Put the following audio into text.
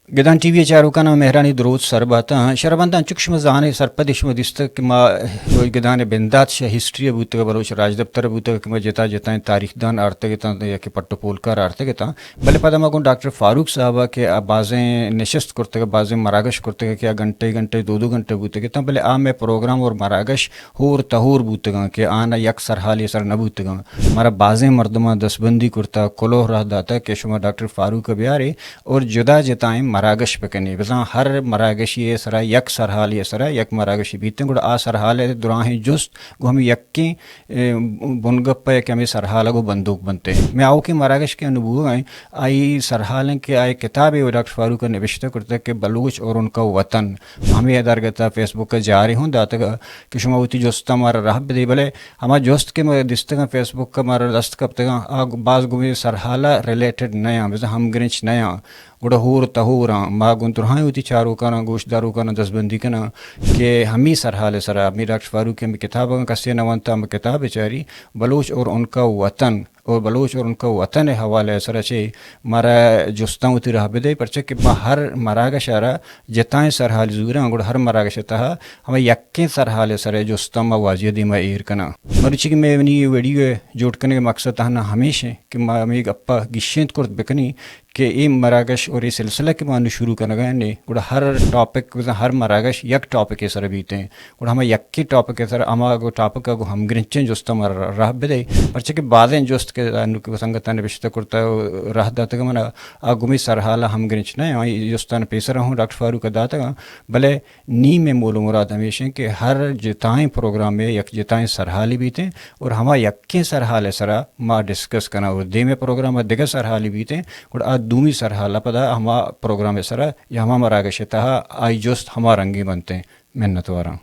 Gedan TV charukana mehrani drut sarbata sharabantan chukshma zane sarpadishma distak ma gedan bendat she history butega baloch rajdaptar butega kma jeta jeta tarikh dan arte geta ya ke patto polkar arte geta bale padama gun Dr. Farooq sahaba ke bazen neshast korte bazen maragash korte ke घंटे घंटे दो दो घंटे बूतेगे तब पहले आ मैं programme और मरागश होर तहोर बूतेगा कि आना यक सरहाल ये सर न बूतेगा हमारा बाजें मर्दमा दसबंदी कुर्ता कोलो रह दाता कि शुमा डॉक्टर फारूक बियारे और जुदा जताएं मरागश पकने बजा हर मरागश ये सरा यक सरहाल ये सरा यक मरागश बीते गुड़ आ सरहाल है दुराहें जुस्त गो हम यक्के बुनगप्पा के हमें सरहाल गो बंदूक बनते हैं मैं आओ कि मरागश के अनुभव आए आई सरहाल के आए किताब है डॉक्टर फारूक का निविष्ट करता कि बलूच और उनका वतन हमें अदार गता फेसबुक का जा रही हूँ दाता का कि शुमा होती जोस्त हमारा राह दे भले हमारा जोस्त के मैं दिस्त का फेसबुक का हमारा दस्त कब तक आग बाज गुमे सरहाला रिलेटेड नया वैसे हम ग्रिंच नया गुड़ा होर तहोरा मा गुंतुर हाँ होती चारों का ना गोशदारों का ना दसबंदी का ना कि हम ही सरहाल सरा मेरा डॉक्टर फारूक की किताब का से नवंता में किताब बेचारी बलूच और उनका वतन और बलूच और उनका वतन हवाले सर से मारा जुस्ता उती रहा बेदे परचे कि हर मरागा शारा जताएं सरहाल जूरा अंगुड़ हर मरागा शता हमें यक्के सरहाल सर जुस्ता मा वाजियदी मा ईर कना मरुचि कि मैं वनी वीडियो जोड़ करने के मकसद हना हमेशा कि मा मैं गप्पा गिशेंत कुर्त बेकनी कि ये मरागश और ये सिलसिला के मानू शुरू करना गए ने गुड़ा हर टॉपिक हर मरागश यक टॉपिक के सर बीते हैं गुड़ा हमें यक के टॉपिक के सर अमा गो टॉपिक का गो हम ग्रिंचें जोस्त मर राह बेदे परचे के बादें जोस्त के अनुक संगतान विश्त करता राह दाता का मना आगुमी सरहाला हम ग्रिंच नहीं आई जोस्तान पेसर हूँ डॉक्टर फारूक का दाता का भले नी में मोलो मुराद हमेशा कि हर जिताएं प्रोग्राम में यक जिताएं सरहाली बीते और हमा यक्के सरहाले सरा माँ डिस्कस करना और दे में प्रोग्राम दिगा सरहाली बीते और दूमी सरहाला पदा हमा प्रोग्राम सरा या हमा मरागशता आई जोस्त हमा रंगी बनते हैं मेहनत वारा